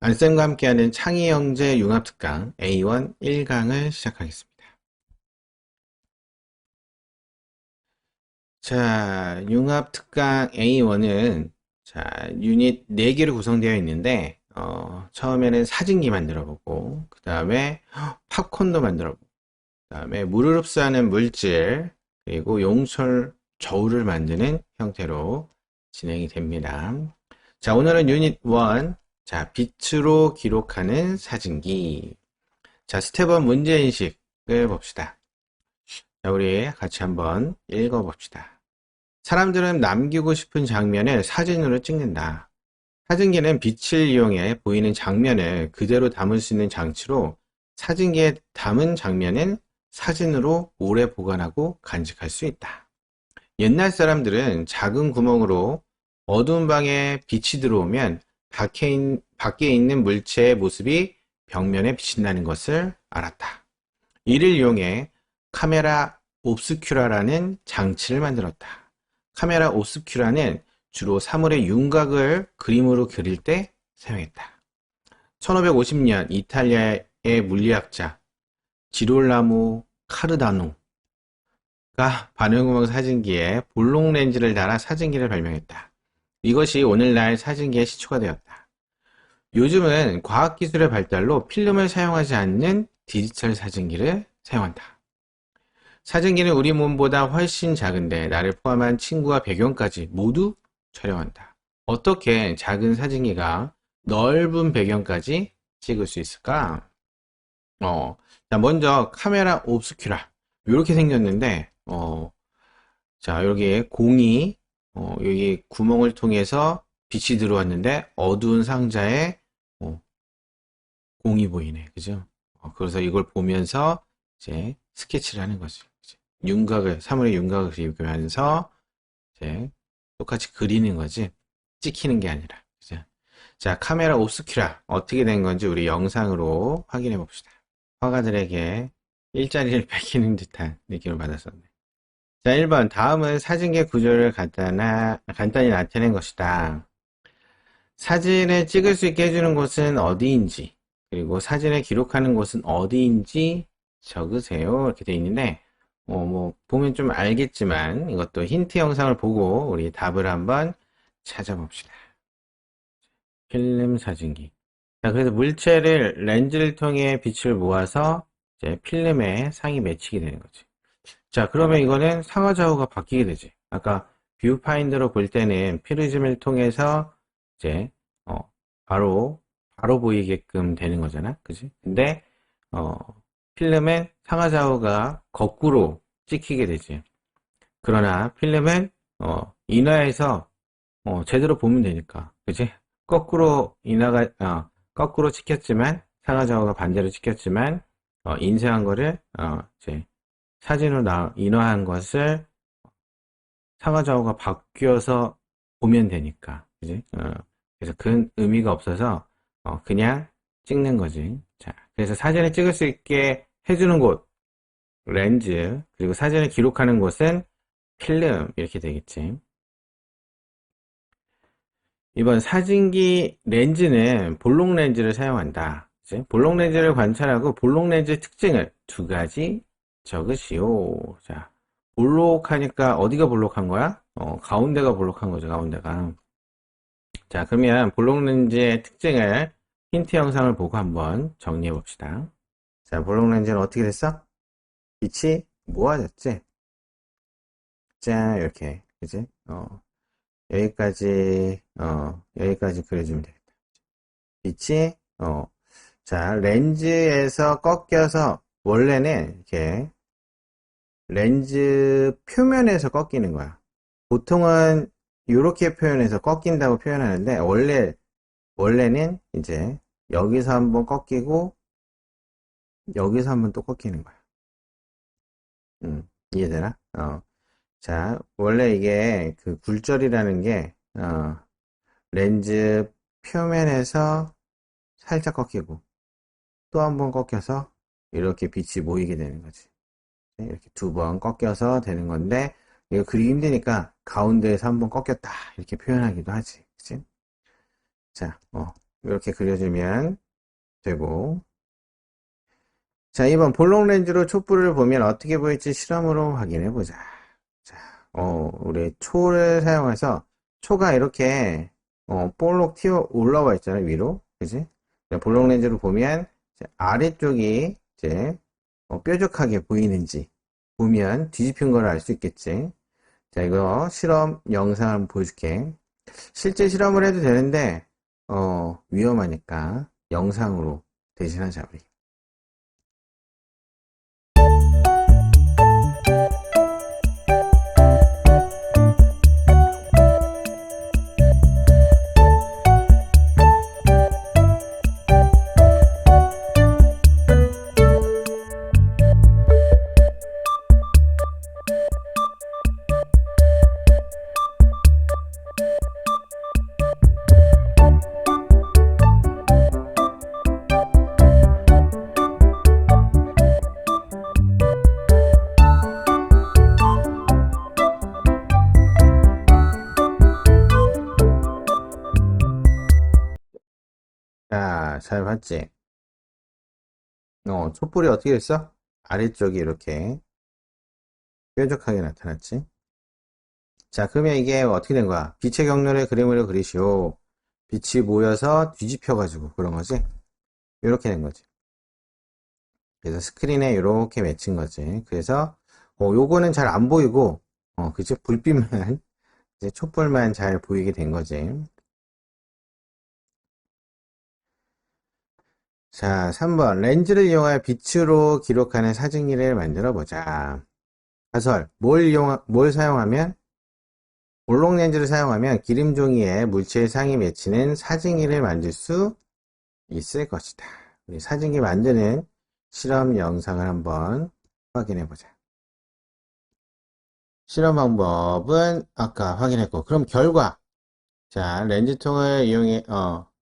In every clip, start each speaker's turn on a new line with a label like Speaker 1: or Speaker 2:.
Speaker 1: 안쌤과 함께하는 창의영재 융합특강 A1 1강을 시작하겠습니다. 자, 융합특강 A1은 유닛 4개로 구성되어 있는데 처음에는 사진기 만들어보고 그 다음에 팝콘도 만들어보고 그 다음에 물을 흡수하는 물질 그리고 용철 저울을 만드는 형태로 진행이 됩니다. 자, 오늘은 유닛 1 빛으로 기록하는 사진기. 자, 스텝 1 문제인식을 봅시다. 자, 우리 같이 한번 읽어봅시다. 사람들은 남기고 싶은 장면을 사진으로 찍는다. 사진기는 빛을 이용해 보이는 장면을 그대로 담을 수 있는 장치로 사진기에 담은 장면은 사진으로 오래 보관하고 간직할 수 있다. 옛날 사람들은 작은 구멍으로 어두운 방에 빛이 들어오면 밖에 있는 물체의 모습이 벽면에 비친다는 것을 알았다. 이를 이용해 카메라 옵스큐라라는 장치를 만들었다. 카메라 옵스큐라는 주로 사물의 윤곽을 그림으로 그릴 때 사용했다. 1550년 이탈리아의 물리학자 지롤라모 카르다노가 반영구멍 사진기에 볼록 렌즈를 달아 사진기를 발명했다. 이것이 오늘날 사진기의 시초가 되었다. 요즘은 과학기술의 발달로 필름을 사용하지 않는 디지털 사진기를 사용한다. 사진기는 우리 몸보다 훨씬 작은데 나를 포함한 친구와 배경까지 모두 촬영한다. 어떻게 작은 사진기가 넓은 배경까지 찍을 수 있을까? 자, 먼저 카메라 옵스큐라 이렇게 생겼는데 자, 여기 공이 여기 구멍을 통해서 빛이 들어왔는데 어두운 상자에 공이 보이네. 그죠? 그래서 이걸 보면서 이제 스케치를 하는 거죠. 사물의 윤곽을 그리면서 이제 똑같이 그리는 거지. 찍히는 게 아니라. 그죠? 자, 카메라 옵스큐라 어떻게 된 건지 우리 영상으로 확인해 봅시다. 화가들에게 일자리를 베끼는 듯한 느낌을 받았었네. 자, 1번. 다음은 사진계 구조를 간단히 나타낸 것이다. 사진을 찍을 수 있게 해주는 곳은 어디인지, 그리고 사진을 기록하는 곳은 어디인지 적으세요. 이렇게 되어 있는데, 보면 좀 알겠지만, 이것도 힌트 영상을 보고 우리 답을 한번 찾아봅시다. 필름 사진기. 자, 그래서 물체를 렌즈를 통해 빛을 모아서 이제 필름에 상이 맺히게 되는 거지. 자, 그러면 이거는 상하좌우가 바뀌게 되지. 아까 뷰파인더로 볼 때는 프리즘을 통해서 이제 바로 보이게끔 되는 거잖아. 그지? 근데 어, 필름은 상하좌우가 거꾸로 찍히게 되지. 그러나 필름은 인화해서 제대로 보면 되니까. 그지? 거꾸로 찍혔지만 상하좌우가 반대로 찍혔지만 인쇄한 거를 이제 사진으로 인화한 것을 상하좌우가 바뀌어서 보면 되니까. 그지? 그래서 큰 의미가 없어서 그냥 찍는 거지. 자, 그래서 사진을 찍을 수 있게 해주는 곳, 렌즈, 그리고 사진을 기록하는 곳은 필름, 이렇게 되겠지. 이번 사진기 렌즈는 볼록 렌즈를 사용한다. 그치? 볼록 렌즈를 관찰하고 볼록 렌즈의 특징을 두 가지 적으시오. 자, 볼록하니까 어디가 볼록한 거야? 가운데가 볼록한 거죠, 가운데가. 자, 그러면 볼록 렌즈의 특징을 힌트 영상을 보고 한번 정리해 봅시다. 자, 볼록 렌즈는 어떻게 됐어? 빛이 모아졌지? 자, 이렇게, 그지? 여기까지 그려주면 되겠다. 빛이, 자, 렌즈에서 꺾여서, 원래는 이렇게, 렌즈 표면에서 꺾이는 거야. 보통은 이렇게 표현해서 꺾인다고 표현하는데, 원래는 이제, 여기서 한번 꺾이고, 여기서 한번 또 꺾이는 거야. 이해되나? 자, 원래 이게 그 굴절이라는 게, 렌즈 표면에서 살짝 꺾이고, 또 한 번 꺾여서 이렇게 빛이 모이게 되는 거지. 이렇게 두 번 꺾여서 되는 건데, 이거 그리기 힘드니까 가운데에서 한 번 꺾였다. 이렇게 표현하기도 하지. 그치? 자, 이렇게 그려주면 되고. 자, 2번 볼록 렌즈로 촛불을 보면 어떻게 보일지 실험으로 확인해 보자. 자, 우리 초를 사용해서 초가 이렇게 볼록 튀어 올라와 있잖아요, 위로. 그지? 볼록 렌즈로 보면 이제 아래쪽이 이제 뾰족하게 보이는지 보면 뒤집힌 걸 알 수 있겠지. 자, 이거 실험 영상 한번 보여줄게. 실제 실험을 해도 되는데 위험하니까 영상으로 대신하자, 우리. 자, 잘 봤지? 촛불이 어떻게 됐어? 아래쪽이 이렇게 뾰족하게 나타났지? 자, 그러면 이게 어떻게 된 거야? 빛의 경로를 그림으로 그리시오. 빛이 모여서 뒤집혀가지고 그런 거지? 이렇게 된 거지. 그래서 스크린에 이렇게 맺힌 거지. 그래서, 요거는 잘 안 보이고, 그치? 불빛만, 이제 촛불만 잘 보이게 된 거지. 자, 3번. 렌즈를 이용하여 빛으로 기록하는 사진기를 만들어 보자. 가설. 뭘 사용하면? 볼록 렌즈를 사용하면 기름 종이에 물체의 상이 맺히는 사진기를 만들 수 있을 것이다. 우리 사진기 만드는 실험 영상을 한번 확인해 보자. 실험 방법은 아까 확인했고, 그럼 결과. 자, 렌즈통을 이용해,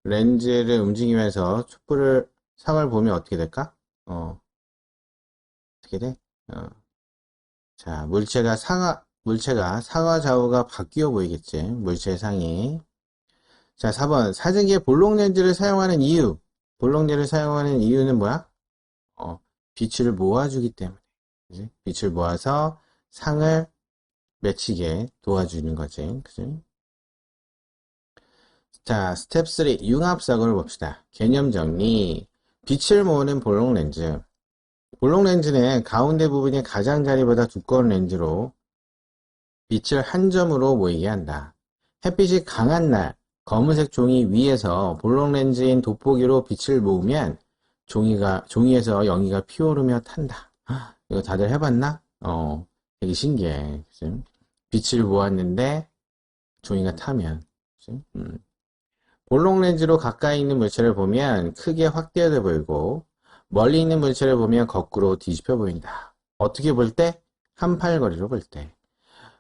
Speaker 1: 렌즈를 움직이면서 촛불을, 상을 보면 어떻게 될까? 어떻게 돼? 자, 물체가 상하 좌우가 바뀌어 보이겠지. 물체의 상이. 자, 4번. 사진기에 볼록 렌즈를 사용하는 이유. 볼록 렌즈를 사용하는 이유는 뭐야? 빛을 모아주기 때문에. 그지? 빛을 모아서 상을 맺히게 도와주는 거지. 그지? 자, 스텝 3. 융합사고를 봅시다. 개념 정리. 빛을 모으는 볼록 렌즈. 볼록 렌즈는 가운데 부분이 가장자리보다 두꺼운 렌즈로 빛을 한 점으로 모이게 한다. 햇빛이 강한 날, 검은색 종이 위에서 볼록 렌즈인 돋보기로 빛을 모으면 종이에서 연기가 피오르며 탄다. 이거 다들 해봤나? 되게 신기해. 그치? 빛을 모았는데 종이가 타면. 그치? 볼록 렌즈로 가까이 있는 물체를 보면 크게 확대돼 보이고 멀리 있는 물체를 보면 거꾸로 뒤집혀 보인다. 어떻게 볼 때? 한팔거리로 볼 때.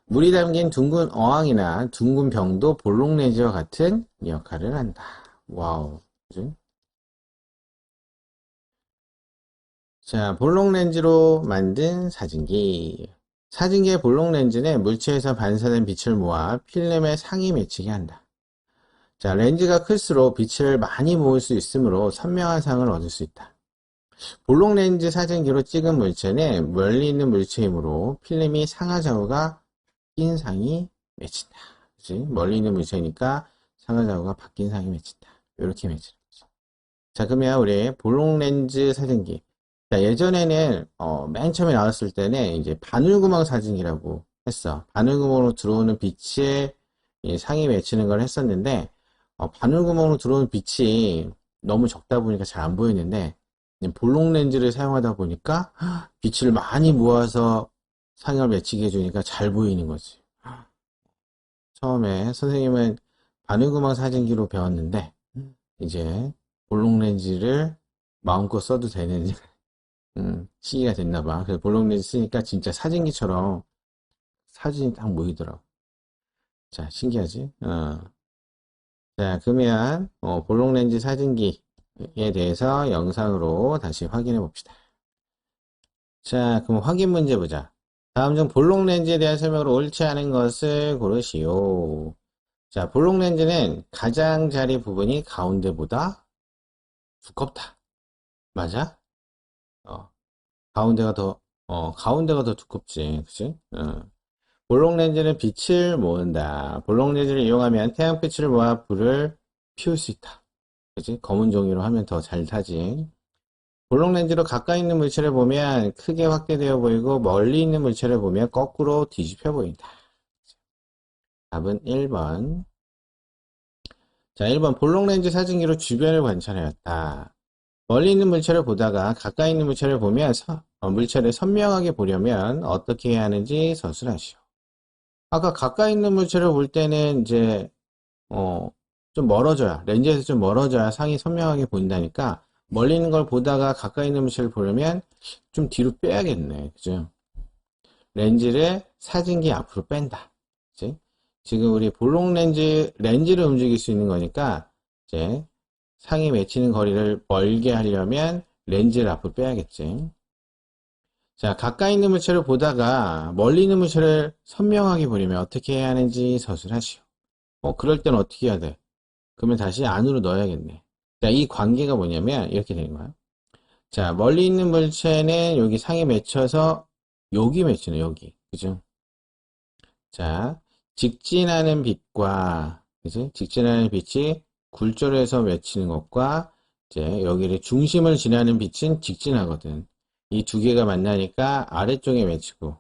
Speaker 1: 물이 담긴 둥근 어항이나 둥근 병도 볼록 렌즈와 같은 역할을 한다. 와우. 그치? 자, 볼록 렌즈로 만든 사진기. 사진기의 볼록 렌즈는 물체에서 반사된 빛을 모아 필름에 상이 맺히게 한다. 자, 렌즈가 클수록 빛을 많이 모을 수 있으므로 선명한 상을 얻을 수 있다. 볼록 렌즈 사진기로 찍은 물체는 멀리 있는 물체이므로 필름이 상하좌우가 바뀐 상이 맺힌다. 그치? 멀리 있는 물체니까 상하좌우가 바뀐 상이 맺힌다. 이렇게 맺히는 거죠. 자, 그러면 우리 볼록 렌즈 사진기. 자, 예전에는 맨 처음에 나왔을 때는 이제 바늘구멍 사진기라고 했어. 바늘구멍으로 들어오는 빛에 상이 맺히는 걸 했었는데 바늘구멍으로 들어오는 빛이 너무 적다 보니까 잘 안 보이는데 볼록 렌즈를 사용하다 보니까 빛을 많이 모아서 상을 맺히게 해주니까 잘 보이는 거지. 처음에 선생님은 바늘구멍 사진기로 배웠는데 이제 볼록 렌즈를 마음껏 써도 되는 시기가 됐나 봐. 그래서 볼록 렌즈 쓰니까 진짜 사진기처럼 사진이 딱 보이더라고. 자, 신기하지? 자, 그러면 볼록 렌즈 사진기에 대해서 영상으로 다시 확인해 봅시다. 자, 그럼 확인 문제 보자. 다음 중 볼록 렌즈에 대한 설명으로 옳지 않은 것을 고르시오. 자, 볼록 렌즈는 가장자리 부분이 가운데보다 두껍다. 맞아? 어, 가운데가 더 두껍지. 그치? 볼록 렌즈는 빛을 모은다. 볼록 렌즈를 이용하면 태양빛을 모아 불을 피울 수 있다. 그치? 검은 종이로 하면 더 잘 타지. 볼록 렌즈로 가까이 있는 물체를 보면 크게 확대되어 보이고 멀리 있는 물체를 보면 거꾸로 뒤집혀 보인다. 답은 1번. 자, 1번 볼록 렌즈 사진기로 주변을 관찰하였다. 멀리 있는 물체를 보다가 가까이 있는 물체를 보면 물체를 선명하게 보려면 어떻게 해야 하는지 서술하시오. 아까 가까이 있는 물체를 볼 때는 이제 어, 좀 멀어져야 렌즈에서 좀 멀어져야 상이 선명하게 보인다니까 멀리 있는 걸 보다가 가까이 있는 물체를 보려면 좀 뒤로 빼야겠네. 그죠? 렌즈를 사진기 앞으로 뺀다. 그치? 지금 우리 볼록 렌즈를 움직일 수 있는 거니까 이제 상이 맺히는 거리를 멀게 하려면 렌즈를 앞으로 빼야겠지. 자, 가까이 있는 물체를 보다가 멀리 있는 물체를 선명하게 보려면 어떻게 해야 하는지 서술하시오. 그럴 땐 어떻게 해야 돼? 그러면 다시 안으로 넣어야겠네. 자, 이 관계가 뭐냐면 이렇게 되는 거야. 자, 멀리 있는 물체는 여기 상에 맺혀서 여기 맺히네, 여기. 그죠? 자, 직진하는 빛과, 그지? 직진하는 빛이 굴절해서 맺히는 것과, 이제 여기를 중심을 지나는 빛은 직진하거든. 이 두 개가 만나니까 아래쪽에 맺히고,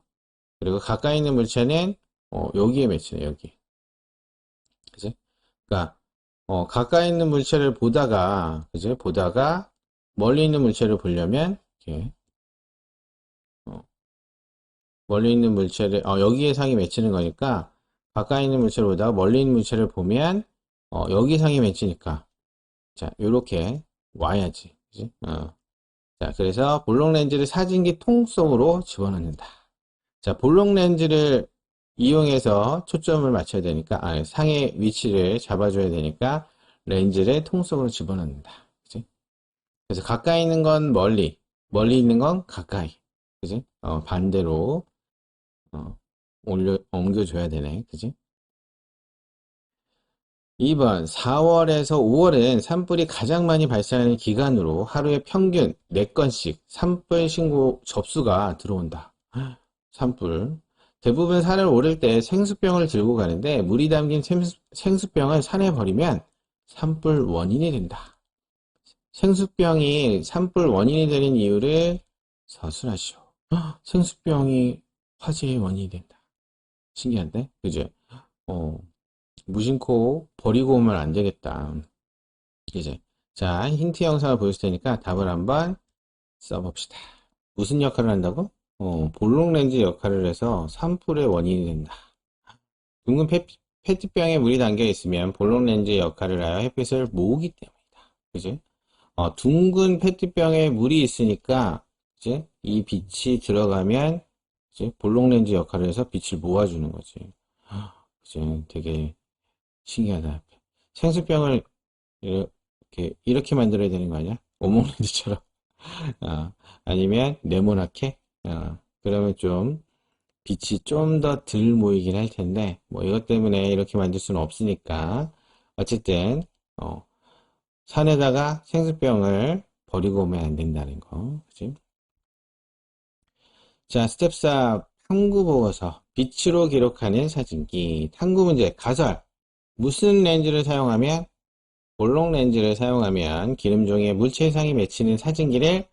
Speaker 1: 그리고 가까이 있는 물체는, 여기에 맺히네, 여기. 그지? 그러니까, 가까이 있는 물체를 보다가, 그지? 보다가, 멀리 있는 물체를 보려면, 이렇게, 어, 멀리 있는 물체를, 여기에 상이 맺히는 거니까, 가까이 있는 물체를 보다가 멀리 있는 물체를 보면, 여기 상이 맺히니까, 자, 요렇게 와야지. 그지? 자, 그래서 볼록 렌즈를 사진기 통 속으로 집어넣는다. 자, 볼록 렌즈를 이용해서 초점을 맞춰야 되니까, 상의 위치를 잡아줘야 되니까, 렌즈를 통 속으로 집어넣는다. 그지? 그래서 가까이 있는 건 멀리 있는 건 가까이. 그지? 반대로, 옮겨줘야 되네. 그지? 2번, 4월에서 5월은 산불이 가장 많이 발생하는 기간으로 하루에 평균 4건씩 산불 신고 접수가 들어온다. 산불. 대부분 산을 오를 때 생수병을 들고 가는데 물이 담긴 생수병을 산에 버리면 산불 원인이 된다. 생수병이 산불 원인이 되는 이유를 서술하시오. 생수병이 화재의 원인이 된다. 신기한데? 그죠? 어, 무심코 버리고 오면 안 되겠다. 이제. 자, 힌트 영상을 보여줄 테니까 답을 한번 써봅시다. 무슨 역할을 한다고? 볼록 렌즈 역할을 해서 산불의 원인이 된다. 둥근 페트병에 물이 담겨 있으면 볼록 렌즈의 역할을 하여 햇빛을 모으기 때문이다. 그지? 둥근 페트병에 물이 있으니까, 이제 이 빛이 들어가면, 이제 볼록 렌즈 역할을 해서 빛을 모아주는 거지. 그지? 되게 신기하다. 생수병을 이렇게 만들어야 되는 거 아니야? 오목렌즈처럼. 아니면 네모나게? 그러면 좀 빛이 좀 더 덜 모이긴 할 텐데, 뭐 이것 때문에 이렇게 만들 수는 없으니까, 어쨌든, 산에다가 생수병을 버리고 오면 안 된다는 거. 그치? 자, 스텝 4, 탐구 보고서. 빛으로 기록하는 사진기. 탐구 문제, 가설. 무슨 렌즈를 사용하면, 볼록 렌즈를 사용하면 기름종이에 물체 이상이 맺히는 사진기를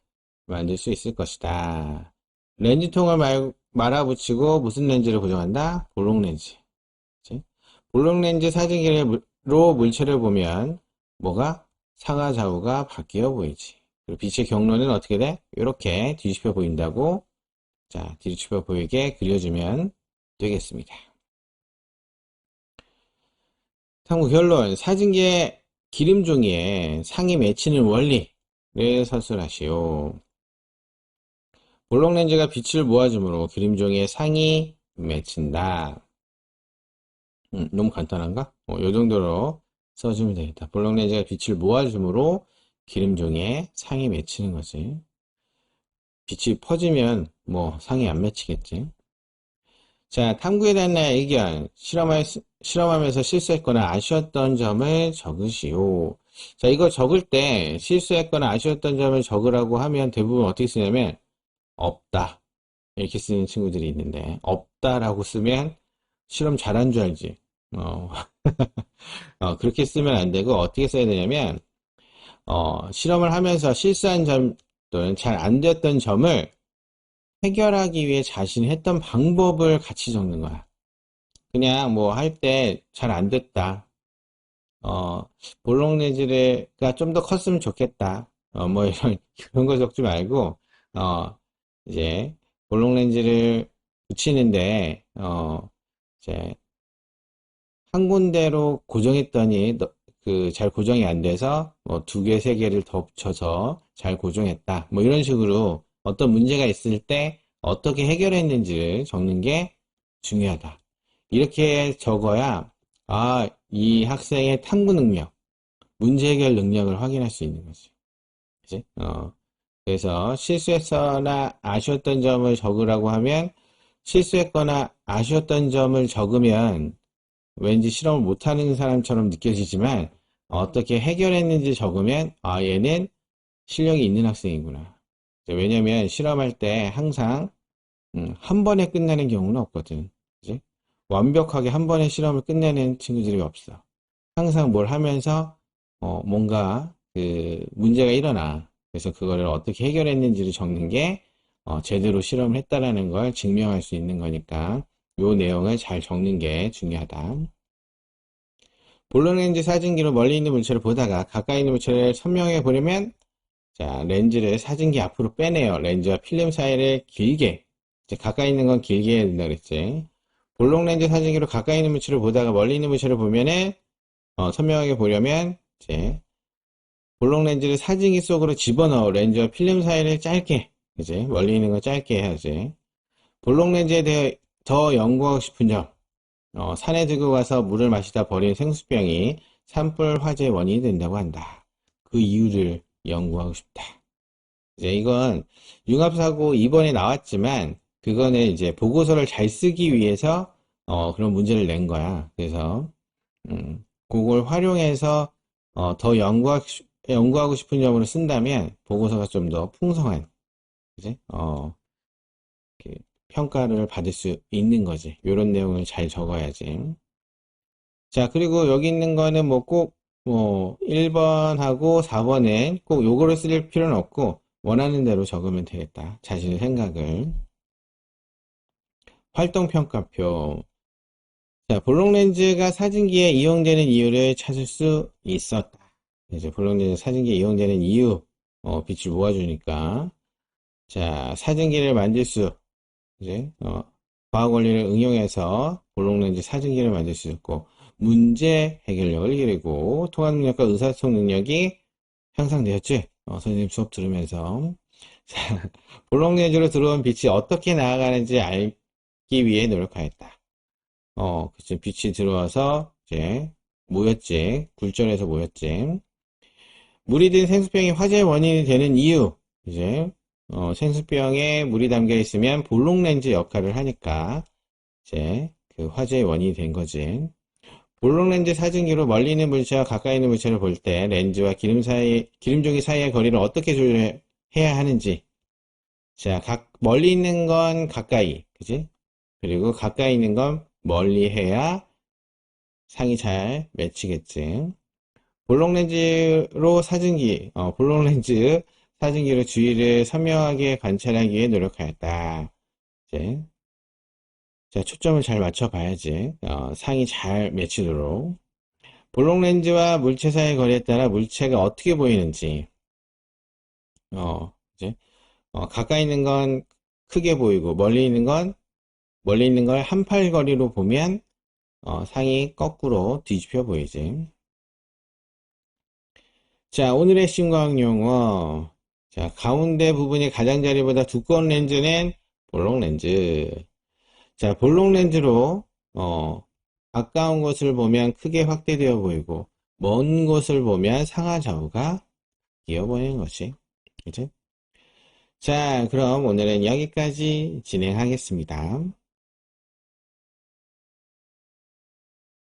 Speaker 1: 만들 수 있을 것이다. 렌즈통을 말아붙이고 무슨 렌즈를 고정한다? 볼록 렌즈. 그치? 볼록 렌즈 사진기로 물체를 보면 뭐가? 상하 좌우가 바뀌어 보이지. 그리고 빛의 경로는 어떻게 돼? 이렇게 뒤집혀 보인다고. 자, 뒤집혀 보이게 그려주면 되겠습니다. 탐구 결론. 사진기의 기름종이에 상이 맺히는 원리를 서술하시오. 볼록 렌즈가 빛을 모아주므로 기름종이에 상이 맺힌다. 너무 간단한가? 이 정도로 써주면 되겠다. 볼록 렌즈가 빛을 모아주므로 기름종이에 상이 맺히는 거지. 빛이 퍼지면 뭐 상이 안 맺히겠지. 자, 탐구에 대한 나의 의견. 실험하면서 실수했거나 아쉬웠던 점을 적으시오. 자, 이거 적을 때 실수했거나 아쉬웠던 점을 적으라고 하면 대부분 어떻게 쓰냐면 없다. 이렇게 쓰는 친구들이 있는데 없다라고 쓰면 실험 잘한 줄 알지. 어, 그렇게 쓰면 안 되고 어떻게 써야 되냐면 실험을 하면서 실수한 점 또는 잘 안 됐던 점을 해결하기 위해 자신이 했던 방법을 같이 적는 거야. 그냥 뭐 할 때 잘 안 됐다. 어, 볼록네즈가 좀 더 컸으면 좋겠다. 뭐 이런, 그런 거 적지 말고, 어, 이제, 볼록렌즈를 붙이는데, 이제, 한 군데로 고정했더니, 잘 고정이 안 돼서, 뭐, 두 개, 세 개를 더 붙여서 잘 고정했다. 뭐, 이런 식으로 어떤 문제가 있을 때 어떻게 해결했는지를 적는 게 중요하다. 이렇게 적어야, 아, 이 학생의 탐구 능력, 문제 해결 능력을 확인할 수 있는 거지. 그지? 그래서 실수했거나 아쉬웠던 점을 적으라고 하면, 실수했거나 아쉬웠던 점을 적으면 왠지 실험을 못하는 사람처럼 느껴지지만 어떻게 해결했는지 적으면 아 얘는 실력이 있는 학생이구나. 왜냐면 실험할 때 항상 한 번에 끝나는 경우는 없거든. 그지? 완벽하게 한 번에 실험을 끝내는 친구들이 없어. 항상 뭘 하면서 뭔가 그 문제가 일어나. 그래서 그거를 어떻게 해결했는지를 적는 게 제대로 실험을 했다라는 걸 증명할 수 있는 거니까 요 내용을 잘 적는 게 중요하다. 볼록렌즈 사진기로 멀리 있는 물체를 보다가 가까이 있는 물체를 선명하게 보려면 자 렌즈를 사진기 앞으로 빼내요. 렌즈와 필름 사이를 길게 이제 가까이 있는 건 길게 해야 된다 그랬지. 볼록렌즈 사진기로 가까이 있는 물체를 보다가 멀리 있는 물체를 보면은 선명하게 보려면 이제 볼록렌즈를 사진기 속으로 집어넣어 렌즈와 필름 사이를 짧게 이제 멀리 있는 거 짧게 해야지. 볼록렌즈에 대해 더 연구하고 싶은 점 산에 들고 가서 물을 마시다 버린 생수병이 산불 화재의 원인이 된다고 한다. 그 이유를 연구하고 싶다. 이제 이건 융합사고 2번에 나왔지만 그거는 이제 보고서를 잘 쓰기 위해서 그런 문제를 낸 거야. 그래서 그걸 활용해서 더 연구하고 싶은 점으로 쓴다면 보고서가 좀 더 풍성한 그지? 평가를 받을 수 있는 거지. 이런 내용을 잘 적어야지. 자, 그리고 여기 있는 거는 뭐 꼭, 뭐, 1번하고 4번엔 꼭 요거를 쓸 필요는 없고, 원하는 대로 적으면 되겠다. 자신의 생각을. 활동평가표. 자, 볼록렌즈가 사진기에 이용되는 이유를 찾을 수 있었다. 이제 볼록렌즈 사진기에 이용되는 이유, 빛을 모아주니까. 자, 사진기를 만들 수, 이제, 과학 원리를 응용해서 볼록렌즈 사진기를 만들 수 있고, 문제 해결력을 기르고 통합 능력과 의사소통 능력이 향상되었지. 선생님 수업 들으면서 자, 볼록렌즈로 들어온 빛이 어떻게 나아가는지 알기 위해 노력하였다. 그치. 빛이 들어와서 이제 모였지. 굴절해서 모였지. 물이 든 생수병이 화재의 원인이 되는 이유. 이제 생수병에 물이 담겨 있으면 볼록렌즈 역할을 하니까 이제 그 화재의 원인이 된 거지. 볼록렌즈 사진기로 멀리 있는 물체와 가까이 있는 물체를 볼 때 렌즈와 기름종이 사이의 거리를 어떻게 조절해야 하는지. 자, 멀리 있는 건 가까이, 그지? 그리고 가까이 있는 건 멀리 해야 상이 잘 맺히겠지. 볼록렌즈 사진기로 주위를 선명하게 관찰하기 위해 노력하였다. 이제, 자, 초점을 잘 맞춰봐야지. 상이 잘 맺히도록. 볼록렌즈와 물체 사이의 거리에 따라 물체가 어떻게 보이는지, 이제, 가까이 있는 건 크게 보이고, 멀리 있는 걸 한 팔 거리로 보면, 상이 거꾸로 뒤집혀 보이지. 자, 오늘의 신과학 용어. 자, 가운데 부분이 가장자리보다 두꺼운 렌즈는 볼록렌즈. 자, 볼록렌즈로, 가까운 곳을 보면 크게 확대되어 보이고 먼 곳을 보면 상하좌우가 끼어 보이는 것이 그죠? 자, 그럼 오늘은 여기까지 진행하겠습니다.